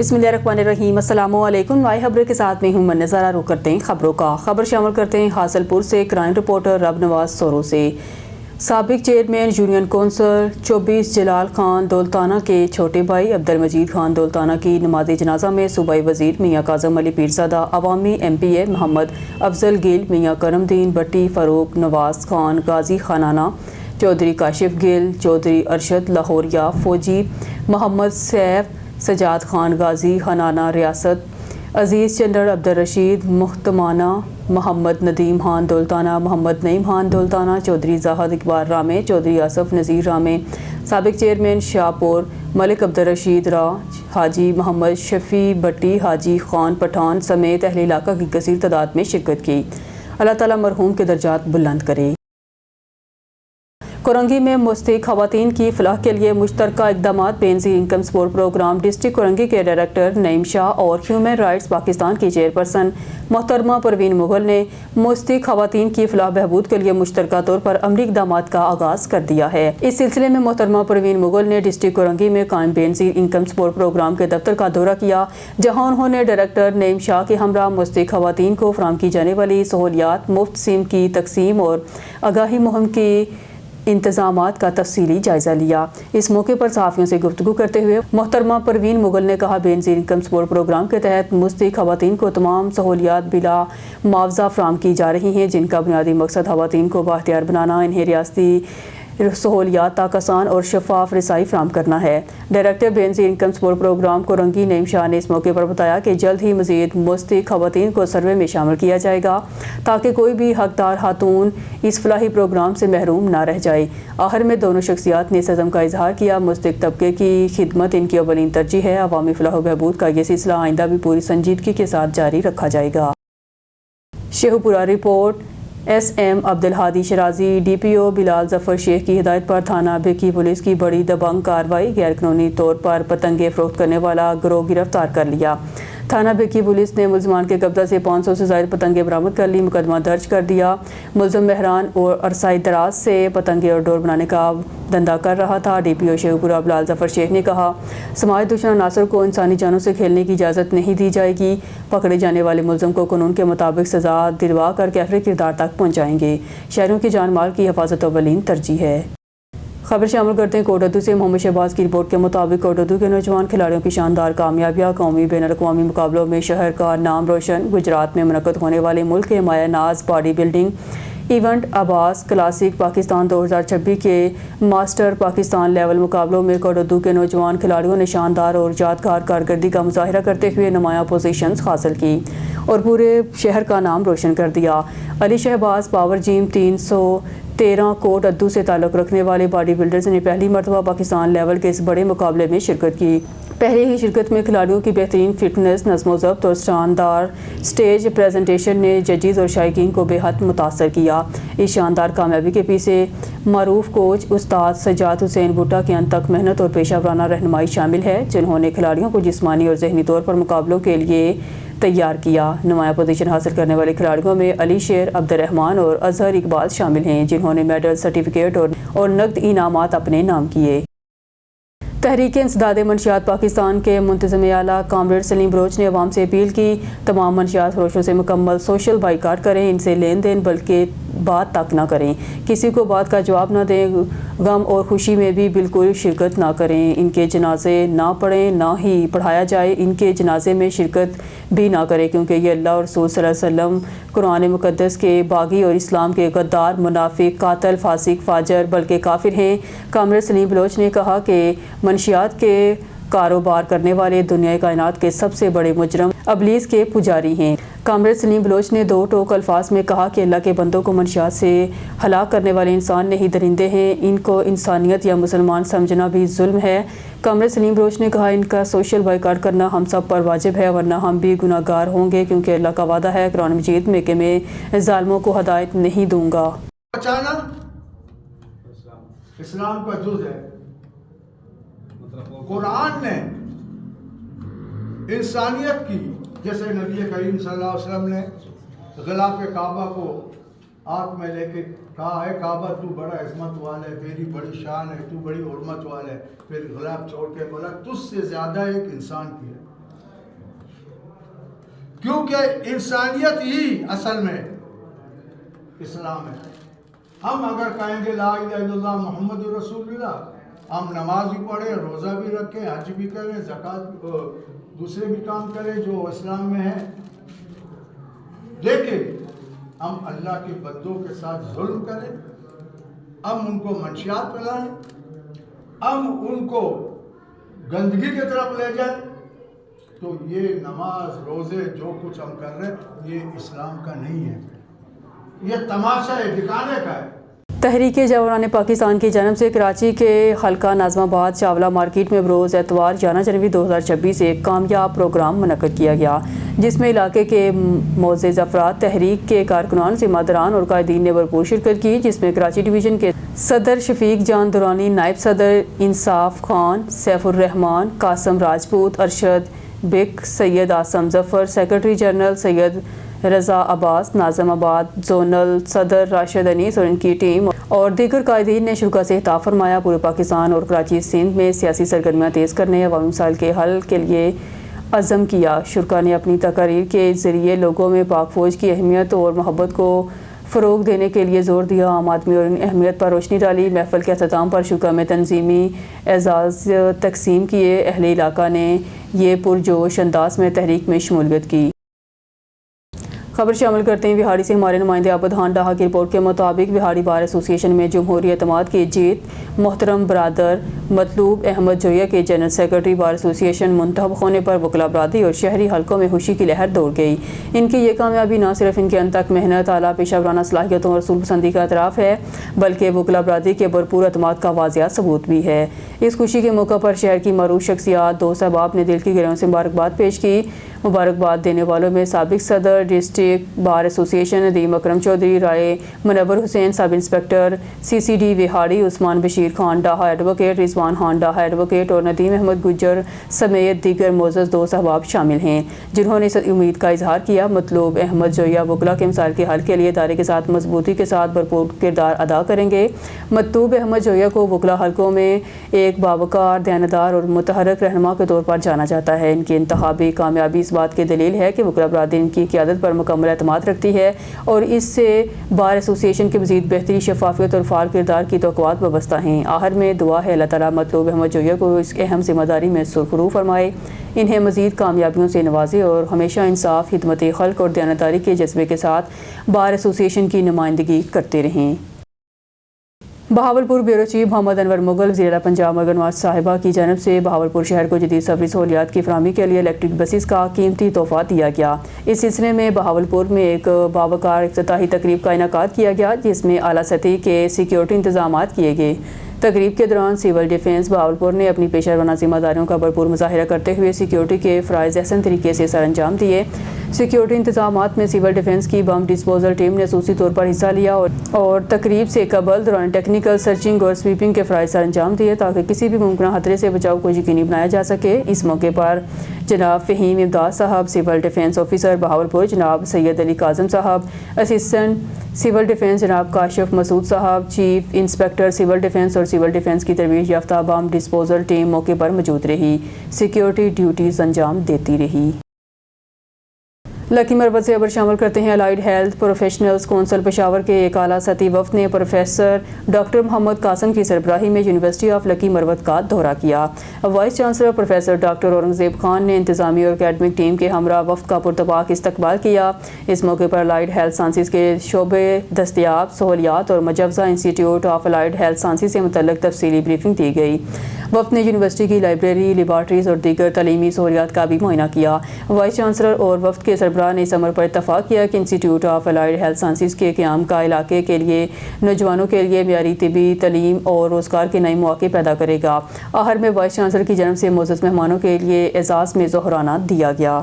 بسم اللہ الرحمن الرحیم، السلام علیکم۔ وائی خبر کے ساتھ میں ہوں من نظارہ۔ رخ کرتے ہیں خبروں کا۔ خبر شامل کرتے ہیں حاصل پور سے کرائم رپورٹر رب نواز سورو سے۔ سابق chairman union council 24 Jalal Khan Daultana کے چھوٹے بھائی عبدالمجید خان دولتانہ کی نماز جنازہ میں صوبائی وزیر میاں کاظم علی پیرزادہ، عوامی ایم پی اے محمد افضل گل، میاں کرم دین بٹی، فاروق نواز خان غازی خانانہ، چودھری کاشف گل، چودھری ارشد لاہوریا، فوجی محمد سیف، سجاد خان غازی خانانہ ریاست، عزیز چندر عبدالرشید محتمانہ، محمد ندیم خان دولتانہ، محمد نعیم خان دولتانہ، چودھری زاہد اقبال رامے، چودھری آصف نذیر رامے، سابق چیئرمین شاہپور ملک عبدالرشید راج، حاجی محمد شفیع بٹی، حاجی خان پٹھان سمیت اہل علاقہ کی کثیر تعداد میں شرکت کی۔ اللہ تعالیٰ مرحوم کے درجات بلند کرے۔ کورنگی میں مستحق خواتین کی فلاح کے لیے مشترکہ اقدامات۔ Benazir income support programme district Korangi کے ڈائریکٹر نعیم شاہ اور ہیومن رائٹس پاکستان کی چیئرپرسن محترمہ پروین مغل نے مستحق خواتین کی فلاح بہبود کے لیے مشترکہ طور پر عملی اقدامات کا آغاز کر دیا ہے۔ اس سلسلے میں محترمہ پروین مغل نے ڈسٹرکٹ کورنگی میں قائم بے نظیر انکم سپورٹ پروگرام کے دفتر کا دورہ کیا، جہاں انہوں نے ڈائریکٹر نعیم شاہ کے ہمراہ مستحق خواتین کو فراہم کی جانے والی سہولیات، مفت سم کی تقسیم اور آگاہی مہم کی انتظامات کا تفصیلی جائزہ لیا۔ اس موقع پر صحافیوں سے گفتگو کرتے ہوئے محترمہ پروین مغل نے کہا، بے نظیر انکم سپورٹ پروگرام کے تحت مستحق خواتین کو تمام سہولیات بلا معاوضہ فراہم کی جا رہی ہیں، جن کا بنیادی مقصد خواتین کو بااختیار بنانا، انہیں ریاستی سہولیات تک آسان اور شفاف رسائی فراہم کرنا ہے۔ ڈائریکٹر بے نظیر انکم سپورٹ پروگرام کورنگی نعیم شاہ نے اس موقع پر بتایا کہ جلد ہی مزید مستحق خواتین کو سروے میں شامل کیا جائے گا تاکہ کوئی بھی حقدار خاتون اس فلاحی پروگرام سے محروم نہ رہ جائے۔ آخر میں دونوں شخصیات نے اس عزم کا اظہار کیا، مستحق طبقے کی خدمت ان کی اولین ترجیح ہے۔ عوامی فلاح و بہبود کا یہ سلسلہ آئندہ بھی پوری سنجیدگی کے ساتھ جاری رکھا جائے گا۔ Sheikhupura report. S M Abdulhadi Shirazi, D P O Bilal Zafar Sheikh کی ہدایت پر تھانہ بھکی پولیس کی بڑی دبنگ کارروائی، غیر قانونی طور پر پتنگیں فروخت کرنے والا گروہ گرفتار کر لیا۔ تھانہ بھکی پولیس نے ملزمان کے قبضہ سے 500 سے زائد پتنگیں برآمد کر لی، مقدمہ درج کر دیا۔ ملزم مہران اور عرصۂ دراز سے پتنگیں اور ڈور بنانے کا دھندا کر رہا تھا۔ ڈی پی او شیخوپورہ بلال ظفر شیخ نے کہا، سماج دشمن عناصر کو انسانی جانوں سے کھیلنے کی اجازت نہیں دی جائے گی۔ پکڑے جانے والے ملزم کو قانون کے مطابق سزا دلوا کر کیفر کردار تک پہنچائیں گے۔ شہریوں کی جان مال کی حفاظت اولین ترجیح ہے۔ خبر شامل کرتے ہیں کوٹ ادو سے۔ محمد شہباز کی رپورٹ کے مطابق کوٹ ادو کے نوجوان کھلاڑیوں کی شاندار کامیابیاں، قومی بین الاقوامی مقابلوں میں شہر کا نام روشن۔ گجرات میں منعقد ہونے والے ملک کے مایہ ناز باڈی بلڈنگ ایونٹ عباس کلاسک پاکستان 2026 کے ماسٹر پاکستان لیول مقابلوں میں کوٹ ادو کے نوجوان کھلاڑیوں نے شاندار اور یادگار کارکردگی کا مظاہرہ کرتے ہوئے نمایاں پوزیشنز حاصل کی اور پورے شہر کا نام روشن کر دیا۔ علی شہباز پاور جیم 313 کوٹ ادو سے تعلق رکھنے والے باڈی بلڈرز نے پہلی مرتبہ پاکستان لیول کے اس بڑے مقابلے میں شرکت کی۔ پہلے ہی شرکت میں کھلاڑیوں کی بہترین فٹنس، نظم و ضبط اور شاندار سٹیج پریزنٹیشن نے ججز اور شائقین کو بے حد متاثر کیا۔ اس شاندار کامیابی کے پیچھے معروف کوچ استاد سجاد حسین بھٹا کی انتھک محنت اور پیشہ ورانہ رہنمائی شامل ہے، جنہوں نے کھلاڑیوں کو جسمانی اور ذہنی طور پر مقابلوں کے لیے تیار کیا۔ نمایاں پوزیشن حاصل کرنے والے کھلاڑیوں میں علی شیر، عبدالرحمان اور اظہر اقبال شامل ہیں، جنہوں نے میڈل، سرٹیفکیٹ اور نقد انعامات اپنے نام کیے۔ تحریک انسداد منشیات پاکستان کے منتظم اعلیٰ کامریڈ سلیم بلوچ نے عوام سے اپیل کی، تمام منشیات فروشوں سے مکمل سوشل بائیکاٹ کریں، ان سے لین دین بلکہ بات تک نہ کریں، کسی کو بات کا جواب نہ دیں، غم اور خوشی میں بھی بالکل شرکت نہ کریں، ان کے جنازے نہ پڑھیں، نہ ہی پڑھایا جائے، ان کے جنازے میں شرکت بھی نہ کریں، کیونکہ یہ اللہ اور رسول صلی اللہ علیہ وسلم قرآن مقدس کے باغی اور اسلام کے غدار، منافق، قاتل، فاسق، فاجر بلکہ کافر ہیں۔ کامریڈ سلیم بلوچ نے کہا کہ منشیات کے کاروبار کرنے والے دنیا کائنات کے سب سے بڑے مجرم ابلیس کے پجاری ہیں۔ کامریڈ سلیم بلوچ نے دو ٹوک الفاظ میں کہا کہ اللہ کے بندوں کو منشیات سے ہلاک کرنے والے انسان نہیں درندے ہیں، ان کو انسانیت یا مسلمان سمجھنا بھی ظلم ہے۔ کامریڈ سلیم بلوچ نے کہا، ان کا سوشل بائیکاٹ کرنا ہم سب پر واجب ہے، ورنہ ہم بھی گناہ گار ہوں گے، کیونکہ اللہ کا وعدہ ہے قرآن مجید میں کہ میں ظالموں کو ہدایت نہیں دوں گا۔ بچانا اسلام کا جز ہے۔ قرآن نے انسانیت کی، جیسے نبی کریم صلی اللہ علیہ وسلم نے غلاف کعبہ کو ہاتھ میں لے کے کہا ہے، کعبہ تو بڑا عظمت والا ہے، تیری بڑی شان ہے، تو بڑی حرمت والا ہے، پھر غلاف چھوڑ کے بولا تجھ سے زیادہ ایک انسان کی ہے۔ کیونکہ انسانیت ہی اصل میں اسلام ہے. ہم اگر کہیں گے لا الہ الا اللہ محمد رسول اللہ، ہم نماز بھی پڑھیں، روزہ بھی رکھیں، حج بھی کریں، زکوٰۃ دوسرے بھی کام کریں جو اسلام میں ہے، لیکن ہم اللہ کے بندوں کے ساتھ ظلم کریں، ہم ان کو منشیات پلائیں، ہم ان کو گندگی کی طرف لے جائیں، تو یہ نماز روزے جو کچھ ہم کر رہے ہیں یہ اسلام کا نہیں ہے، یہ تماشا ہے، دکھانے کا ہے. تحریک جوانان پاکستان کی جانب سے کراچی کے حلقہ ناظم آباد چاولہ مارکیٹ میں بروز اتوار 11 جنوری 2026 ایک کامیاب پروگرام منعقد کیا گیا، جس میں علاقے کے معزز افراد، تحریک کے کارکنان، ذمہ داران اور قائدین نے بھرپور شرکت کی، جس میں کراچی ڈویژن کے صدر شفیق جان درانی، نائب صدر انصاف خان، سیف الرحمان، قاسم راجپوت، ارشد بک، سید آسم ظفر، سیکرٹری جنرل سید رضا عباس، ناظم آباد زونل صدر راشد انیس اور ان کی ٹیم اور دیگر قائدین نے شرکا سے خطاب فرمایا. پورے پاکستان اور کراچی سندھ میں سیاسی سرگرمیاں تیز کرنے، عوامی مسائل کے حل کے لیے عزم کیا. شرکا نے اپنی تقاریر کے ذریعے لوگوں میں پاک فوج کی اہمیت اور محبت کو فروغ دینے کے لیے زور دیا. عام آدمی اور ان اہمیت پر روشنی ڈالی. محفل کے اختتام پر شرکا میں تنظیمی اعزاز تقسیم کیے. اہل علاقہ نے یہ پرجوش انداز میں تحریک میں شمولیت کی. خبر شامل کرتے ہیں بہاڑی سے ہمارے نمائندے عابدحان ڈاہا کی رپورٹ کے مطابق بہاڑی بار ایسوسی ایشن میں جمہوری اعتماد کی جیت. محترم برادر مطلوب احمد جویہ کے جنرل سیکرٹری بار ایسوسی ایشن منتخب ہونے پر وکلا برادری اور شہری حلقوں میں خوشی کی لہر دوڑ گئی. ان کی یہ کامیابی نہ صرف ان کے انتھک محنت، اعلیٰ پیشہ ورانہ صلاحیتوں اور رسول پسندی کا اعتراف ہے، بلکہ وکلا برادری کے بھرپور اعتماد کا واضح ثبوت بھی ہے. اس خوشی کے موقع پر شہر کی معروف شخصیات، دوست احباب نے دل کی گہرائیوں سے مبارکباد پیش کی. مبارکباد دینے والوں میں سابق صدر ڈسٹرکٹ بار ایسوسی ایشن ندیم اکرم چودھری، رائے منور حسین سب انسپکٹر CCD وہاڑی، عثمان بشیر خان ڈاہا ایڈوکیٹ، رضوان خان ڈاہا ایڈوکیٹ اور ندیم احمد گجر سمیت دیگر معزز دوست احباب شامل ہیں، جنہوں نے اس امید کا اظہار کیا مطلوب احمد جویہ وکلا کے مسائل کے حل کے لیے ادارے کے ساتھ مضبوطی کے ساتھ بھرپور کردار ادا کریں گے. مطلوب احمد جویہ کو وکلا حلقوں میں ایک باوقار، دیانتدار اور متحرک رہنما کے طور پر جانا جاتا ہے. ان کی انتخابی کامیابی اس بات کی دلیل ہے کہ وکلا برادری ان کی قیادت پر مکمل اعتماد رکھتی ہے اور اس سے بار ایسوسی ایشن کی مزید بہتری، شفافیت اور فعال کردار کی توقعات وابستہ ہیں. آخر میں دعا ہے اللہ تعالیٰ مطلوب احمد جویہ کو اس اہم ذمہ داری میں سرخرو فرمائے، انہیں مزید کامیابیوں سے نوازے اور ہمیشہ انصاف، خدمت خلق اور دیانتداری کے جذبے کے ساتھ بار ایسوسی ایشن کی نمائندگی کرتے رہیں. بہاولپور بیورو چیف محمد انور مغل، وزیر اعلیٰ پنجاب مریم نواز صاحبہ کی جانب سے بہاولپور شہر کو جدید سفری سہولیات کی فراہمی کے لیے الیکٹرک بسز کا قیمتی تحفہ دیا گیا. اس سلسلے میں بہاولپور میں ایک باوقار افتتاحی تقریب کا انعقاد کیا گیا، جس میں اعلیٰ سطح کے سیکیورٹی انتظامات کیے گئے. تقریب کے دوران سول ڈیفنس بہاولپور نے اپنی پیشہ ورانہ ذمہ داریوں کا بھرپور مظاہرہ کرتے ہوئے سیکیورٹی کے فرائض احسن طریقے سے سر انجام دیے. سیکیورٹی انتظامات میں سول ڈیفنس کی بم ڈسپوزل ٹیم نے خصوصی طور پر حصہ لیا اور تقریب سے قبل دوران ٹیکنیکل سرچنگ اور سویپنگ کے فرائض سر انجام دیے تاکہ کسی بھی ممکنہ خطرے سے بچاؤ کو یقینی بنایا جا سکے. اس موقع پر جناب فہیم امداد صاحب سول ڈیفنس آفیسر بہاولپور، جناب سید علی کاظم صاحب اسسٹنٹ سول ڈیفنس، جناب کاشف مسعود صاحب چیف انسپکٹر سول ڈیفنس اور سول ڈیفنس کی ترویج یافتہ بم ڈسپوزل ٹیم موقع پر موجود رہی، سیکیورٹی ڈیوٹیز انجام دیتی رہی. لکی مروت سے خبر شامل کرتے ہیں. Allied health professionals council Peshawar کے ایک اعلیٰ سطحی وفد نے پروفیسر ڈاکٹر محمد قاسم کی سربراہی میں یونیورسٹی آف لکی مروت کا دورہ کیا. Vice chancellor professor doctor Aurangzeb Khan نے انتظامی اور اکیڈمک ٹیم کے ہمراہ وفد کا پرتپاک استقبال کیا. اس موقع پر الائیڈ ہیلتھ سائنسز کے شعبے، دستیاب سہولیات اور مجوزہ انسٹی ٹیوٹ آف الائیڈ ہیلتھ سائنسز سے متعلق تفصیلی بریفنگ دی گئی. وفد نے یونیورسٹی کی لائبریری، لیبارٹریز اور دیگر تعلیمی سہولیات کا بھی معائنہ کیا. وائس چانسلر اور وفد کے سربراہ نے اس امر پر اتفاق کیا کہ انسٹی ٹیوٹ آف الائیڈ ہیلتھ سائنسز کے قیام کا علاقے کے لیے نوجوانوں کے لیے معیاری طبی تعلیم اور روزگار کے نئے مواقع پیدا کرے گا. آخر میں وائس چانسلر کی جانب سے معزز مہمانوں کے لیے اعزاز میں ظہرانہ دیا گیا.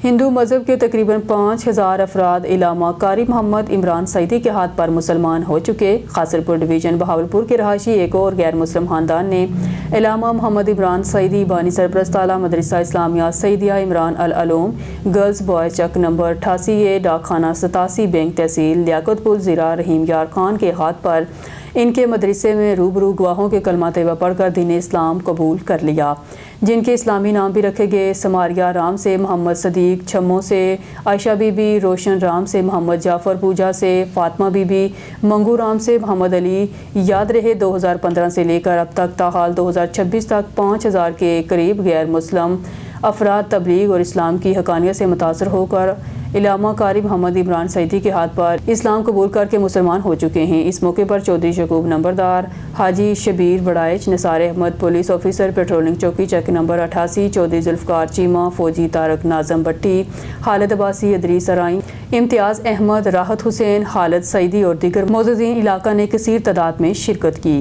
ہندو مذہب کے تقریباً 5000 افراد علامہ قاری محمد عمران سعیدی کے ہاتھ پر مسلمان ہو چکے. خاصرپور ڈویژن بہاولپور کے رہائشی ایک اور غیر مسلم خاندان نے علامہ محمد عمران سعیدی بانی سرپرست اعلیٰ مدرسہ اسلامیہ سعیدیہ عمران العلوم گرلز بوائز چک نمبر 88A ڈاک خانہ 87 بینک تحصیل لیاقت پور ضلع رحیم یار خان کے ہاتھ پر ان کے مدرسے میں روبرو گواہوں کے کلمہ طیبہ پڑھ کر دین اسلام قبول کر لیا، جن کے اسلامی نام بھی رکھے گئے سماریہ رام سے محمد صدیق، چھموں سے عائشہ بی بی، روشن رام سے محمد جعفر، پوجا سے فاطمہ بی بی، منگو رام سے محمد علی۔ یاد رہے 2015 سے لے کر اب تک تاحال 2026 تک 5000 کے قریب غیر مسلم افراد تبلیغ اور اسلام کی حقانیت سے متاثر ہو کر علامہ قاری محمد عمران سعیدی کے ہاتھ پر اسلام قبول کر کے مسلمان ہو چکے ہیں۔ اس موقع پر چودھری شکوب نمبردار، حاجی شبیر بڑائچ، نثار احمد پولیس آفیسر پیٹرولنگ چوکی چیک نمبر 88، چودھری ذوالفقار چیمہ، فوجی طارق ناظم بٹی، خالد عباسی، ادریس ارائیں، امتیاز احمد، راحت حسین، خالد سعیدی اور دیگر معززین علاقہ نے کثیر تعداد میں شرکت کی۔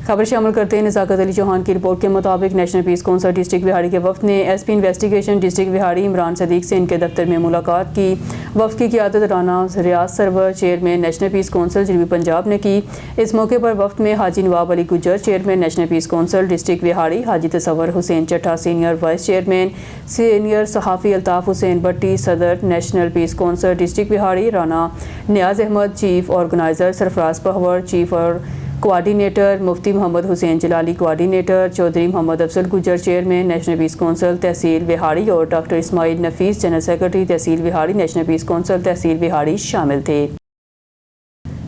خبر شامل کرتے ہیں نزاکت علی چوہان کی رپورٹ کے مطابق نیشنل پیس کونسل ڈسٹرکٹ بہاڑی کے وفد نے ایس پی انویسٹیگیشن ڈسٹرکٹ بہاڑی عمران صدیق سے ان کے دفتر میں ملاقات کی۔ وفد کی قیادت رانا ریاض سرور چیئرمین نیشنل پیس کونسل جنوبی پنجاب نے کی۔ اس موقع پر وفد میں حاجی نواب علی گجر chairman national peace council district بہاڑی، حاجی تصور حسین چٹھا سینئر وائس چیئرمین، سینئر صحافی الطاف حسین بٹی صدر national peace council district بہاڑی، Rana نیاز احمد چیف آرگنائزر، سرفراز پہور چیف اور کوارڈینیٹر، مفتی محمد حسین جلالی کوارڈینیٹر، چودھری محمد افضل گجر چیئرمین نیشنل پیس کونسل تحصیل بہاڑی اور ڈاکٹر اسماعیل نفیس جنرل سیکرٹری تحصیل بہاڑی نیشنل پیس کونسل تحصیل بہاڑی شامل تھے۔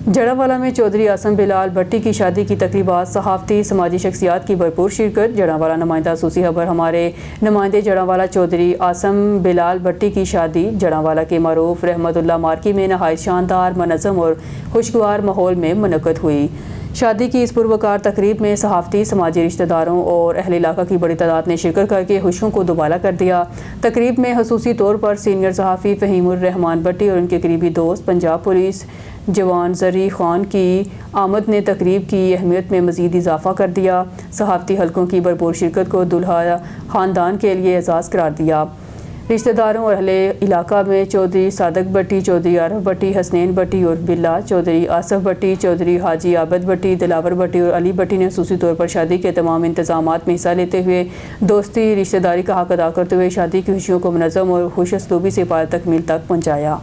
جڑاوالا میں چودھری آسم بلال بٹی کی شادی کی تقریبات، صحافتی سماجی شخصیات کی بھرپور شرکت۔ جڑاوالا نمائندہ خصوصی خبر ہمارے نمائندے جڑاوالا چودھری آسم بلال بٹی کی شادی جڑاوالا کے معروف رحمت اللہ مارکی میں نہایت شاندار، منظم اور خوشگوار ماحول میں منعقد ہوئی۔ شادی کی اس پروقار تقریب میں صحافتی سماجی رشتہ داروں اور اہل علاقہ کی بڑی تعداد نے شرکت کر کے خوشیوں کو دوبالا کر دیا۔ تقریب میں خصوصی طور پر سینئر صحافی فہیم الرحمان بٹی اور ان کے قریبی دوست پنجاب پولیس جوان زرعی خان کی آمد نے تقریب کی اہمیت میں مزید اضافہ کر دیا۔ صحافتی حلقوں کی بھرپور شرکت کو دلہا خاندان کے لیے اعزاز قرار دیا۔ رشتہ داروں اور اہل علاقہ میں چودھری صادق بٹی، چودھری عارف بٹی، حسنین بٹی اور بلّہ، چودھری آصف بٹی، چودھری حاجی عابد بٹی، دلاور بٹی اور علی بٹی نے خصوصی طور پر شادی کے تمام انتظامات میں حصہ لیتے ہوئے دوستی رشتہ داری کا حق ادا کرتے ہوئے شادی کی خوشیوں کو منظم اور خوش اسلوبی سے پایہ تکمیل تک پہنچایا۔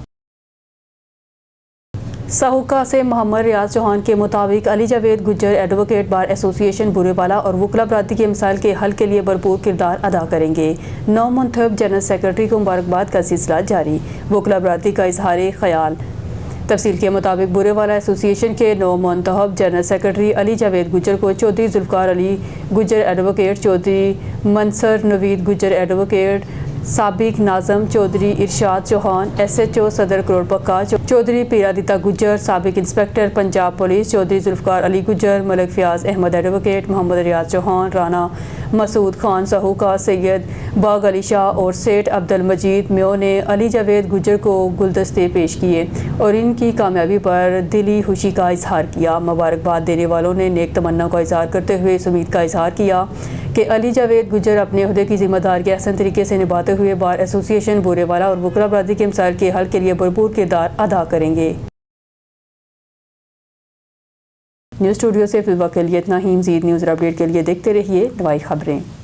سہوکا سے محمد ریاض چوہان کے مطابق علی جاوید گجر ایڈوکیٹ بار ایسوسی ایشن بورے والا اور وکلا برادری کے مسائل کے حل کے لیے بھرپور کردار ادا کریں گے۔ نو منتخب جنرل سیکرٹری کو مبارکباد کا سلسلہ جاری، وکلا برادری کا اظہار خیال۔ تفصیل کے مطابق بورے والا ایسوسی ایشن کے نو منتخب جنرل سیکرٹری علی جاوید گجر کو چودھری ذوالفقار علی گجر ایڈوکیٹ، چودھری منصر نوید گجر ایڈوکیٹ، سابق ناظم چودھری ارشاد چوہان، ایس ایچ او صدر کروڑ پکا، چودھری پیرادیتا گجر، سابق انسپکٹر پنجاب پولیس چودھری ذوالفقار علی گجر، ملک فیاض احمد ایڈوکیٹ، محمد ریاض چوہان، رانا مسعود خان سہوکا، سید باغ علی شاہ اور سیٹھ عبد المجید میو نے علی جاوید گجر کو گلدستے پیش کیے اور ان کی کامیابی پر دلی خوشی کا اظہار کیا۔ مبارکباد دینے والوں نے نیک تمنا کا اظہار کرتے ہوئے اس امید کا اظہار کیا کہ علی جاوید گجر اپنے عہدے کی ذمہ داری احسن طریقے سے نبھاتے ہوئے بار ایسوسی ایشن بورے والا اور وکلا برادری کے مسائل کے حل کے لیے بھرپور کردار ادا کریں گے۔ نیوز اسٹوڈیو سے فی الوقت کے لیے اتنا ہی۔ مزید نیوز اپڈیٹ کے لیے دیکھتے رہیے نوائی خبریں۔